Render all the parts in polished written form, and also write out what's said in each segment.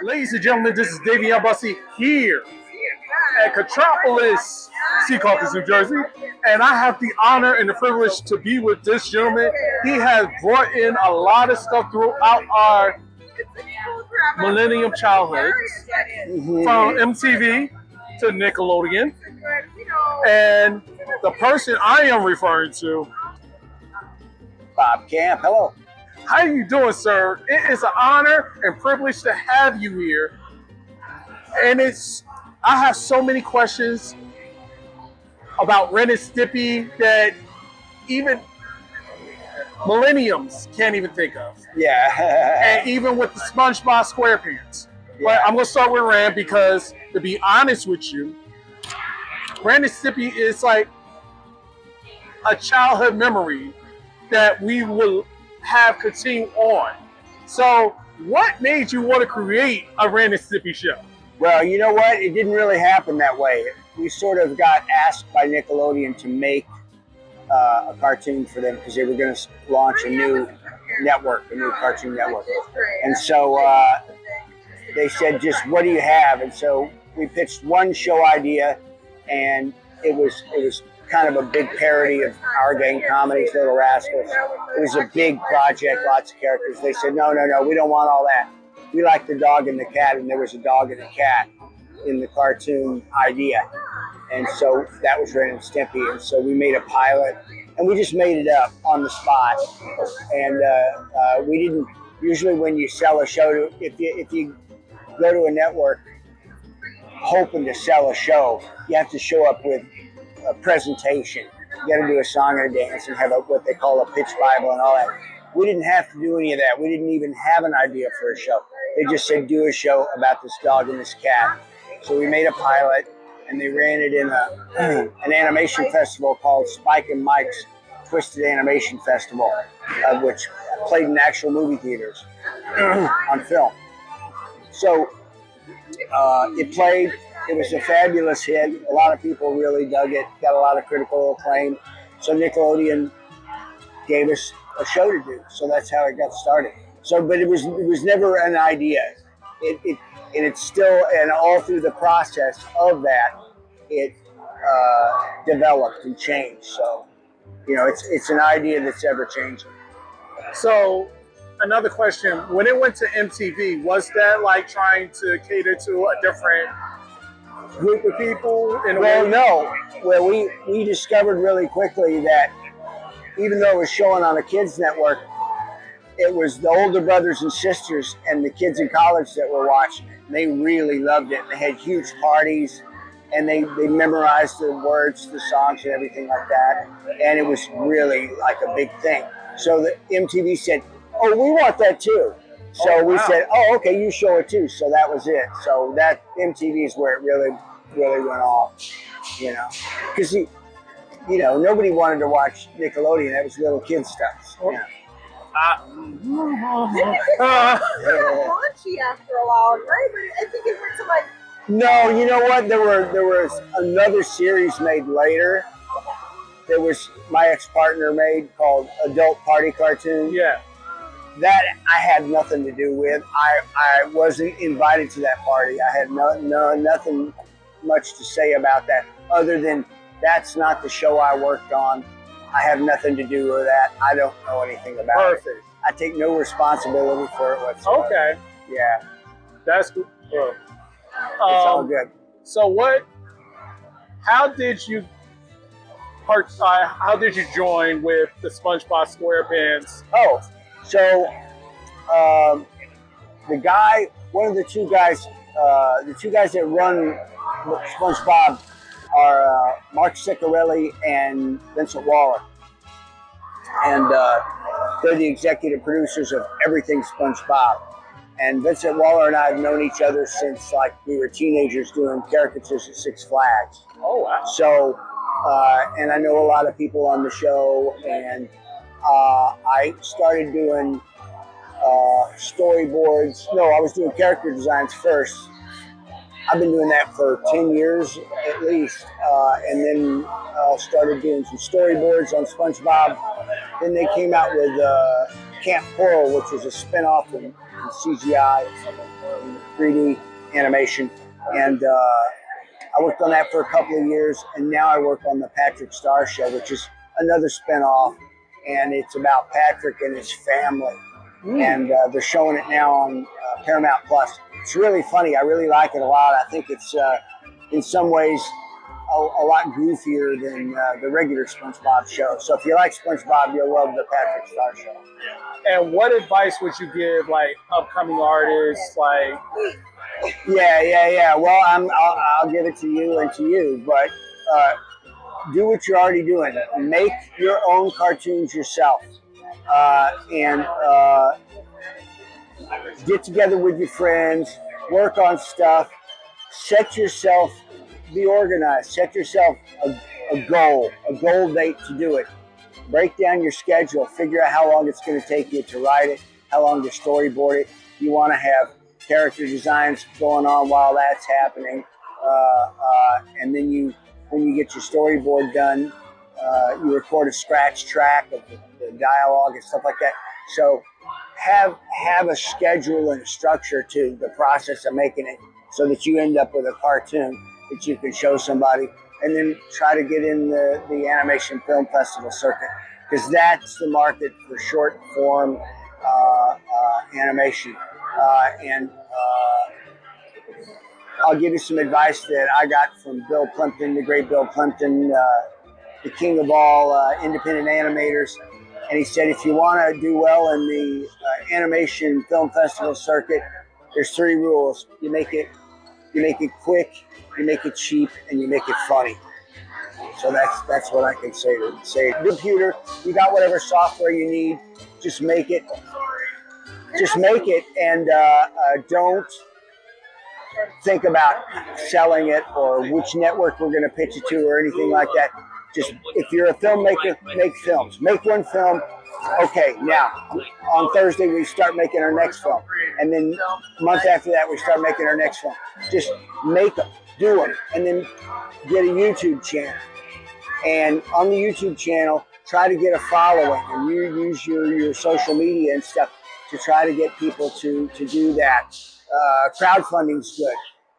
Ladies and gentlemen, this is Dayveonne Bussey here at Contropolis, Secaucus, New Jersey, and I have the honor and the privilege to be with this gentleman. He has brought in a lot of stuff throughout our millennium childhood, from MTV to Nickelodeon, and the person I am referring to, Bob Camp. Hello. How you doing, sir? It is an honor and privilege to have you here. And I have so many questions about Ren Stimpy that even millenniums can't even think of. Yeah. And even with the SpongeBob SquarePants. But I'm going to start with Ren because, to be honest with you, Ren Stimpy is like a childhood memory that we will have continue on. So, what made you want to create a Ren Stimpy show? Well, you know what? It didn't really happen that way. We sort of got asked by Nickelodeon to make a cartoon for them because they were going to launch a new network, a new cartoon network. And so they said, just what do you have? And so we pitched one show idea, and it was kind of a big parody of Our Gang Comedies, Little Rascals. It was a big project, lots of characters. They said, no, we don't want all that. We like the dog and the cat, and there was a dog and a cat in the cartoon idea. And so that was Ren and Stimpy. And so we made a pilot, and we just made it up on the spot. And we didn't, usually when you sell a show, if you go to a network hoping to sell a show, you have to show up with a presentation. You got to do a song and a dance and have what they call a pitch Bible and all that. We didn't have to do any of that. We didn't even have an idea for a show. They just said, do a show about this dog and this cat. So we made a pilot, and they ran it in an animation festival called Spike and Mike's Twisted Animation Festival, which played in actual movie theaters on film. So it played. It was a fabulous hit. A lot of people really dug it. Got a lot of critical acclaim. So Nickelodeon gave us a show to do. So that's how it got started. So, but it was never an idea. It's still, and all through the process of that, it developed and changed. So, you know, it's an idea that's ever changing. So, another question: when it went to MTV, was that like trying to cater to a different group of people? No. Well, we discovered really quickly that even though it was showing on a kids network, it was the older brothers and sisters and the kids in college that were watching it. And they really loved it. They had huge parties, and they memorized the words to the songs and everything like that. And it was really like a big thing. So the MTV said, oh, we want that too. So we said, oh, okay, you show it too. So that was it. So that MTV is where it really went off, you know. Because, you know, nobody wanted to watch Nickelodeon. That was little kid stuff. You know. Raunchy after a while, right? But I think it went to like. No, you know what? There was another series made later. There was my ex-partner made called Adult Party Cartoon. Yeah. That I had nothing to do with. I wasn't invited to that party. I had nothing much to say about that, other than that's not the show I worked on. I have nothing to do with that. I don't know anything about it. Perfect. I take no responsibility for it whatsoever. Okay. Yeah. That's good. It's all good. So how did you join with the SpongeBob SquarePants? Oh, so one of the two guys that run SpongeBob are Mark Ciccarelli and Vincent Waller. And they're the executive producers of everything SpongeBob. And Vincent Waller and I have known each other since like we were teenagers doing caricatures at Six Flags. Oh, wow. So, and I know a lot of people on the show, and I started doing storyboards. No, I was doing character designs first. I've been doing that for 10 years at least, and then started doing some storyboards on SpongeBob. Then they came out with Camp Coral, which was a spinoff from CGI, 3D animation, and I worked on that for a couple of years, and now I work on the Patrick Star Show, which is another spinoff, and it's about Patrick and his family. And they're showing it now on Paramount Plus. It's really funny. I really like it a lot. I think it's in some ways a lot goofier than the regular SpongeBob show. So if you like SpongeBob, you'll love the Patrick Star Show. And what advice would you give, like, upcoming artists, like? Yeah. Well, I'll give it to you and to you, but do what you're already doing. Make your own cartoons yourself, and get together with your friends, work on stuff, be organized, set yourself a goal date to do it. Break down your schedule, figure out how long it's going to take you to write it, how long to storyboard it. You want to have character designs going on while that's happening, and then when you get your storyboard done, you record a scratch track of the dialogue and stuff like that. So have a schedule and a structure to the process of making it, so that you end up with a cartoon that you can show somebody, and then try to get in the animation film festival circuit, because that's the market for short form animation. And I'll give you some advice that I got from Bill Plimpton, the great Bill Plimpton, the king of all independent animators. And he said, if you want to do well in the animation film festival circuit, there's 3 rules. You make it quick, you make it cheap, and you make it funny. So that's what I can say. Computer, you got whatever software you need, just make it. Just make it, and don't think about selling it or which network we're going to pitch it to or anything like that. Just, if you're a filmmaker, make films. Make one film. Okay, now, on Thursday, we start making our next film. And then a month after that, we start making our next film. Just make them, do them, and then get a YouTube channel. And on the YouTube channel, try to get a following, and you use your social media and stuff to try to get people to do that. Crowdfunding's good.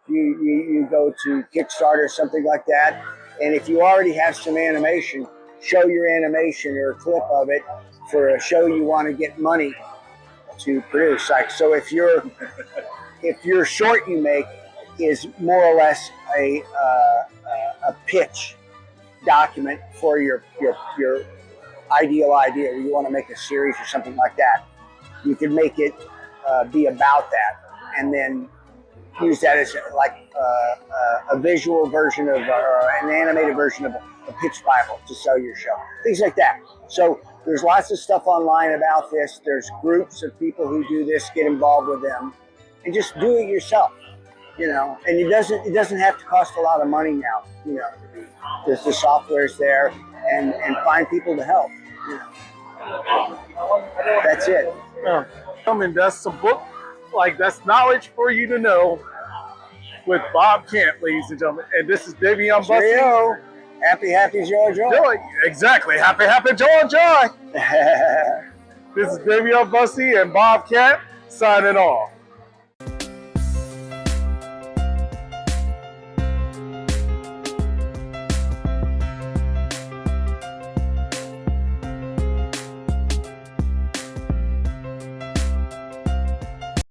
You go to Kickstarter or something like that, and if you already have some animation, show your animation or a clip of it for a show you want to get money to produce. Like, so if your short you make is more or less a pitch document for your ideal idea, where you want to make a series or something like that, you can make it be about that, and then use that as like a visual version of, or an animated version of a pitch Bible to sell your show. Things like that. So there's lots of stuff online about this. There's groups of people who do this. Get involved with them, and just do it yourself. You know, and it doesn't have to cost a lot of money now. You know, the software's there, and find people to help. You know. That's it. And that's some book, like, that's knowledge for you to know with Bob Kent, ladies and gentlemen. And this is Dayveonne Bussey. Cheerio. Happy, joy. Exactly. Happy, joy. This is Dayveonne Bussey and Bob Kent signing off.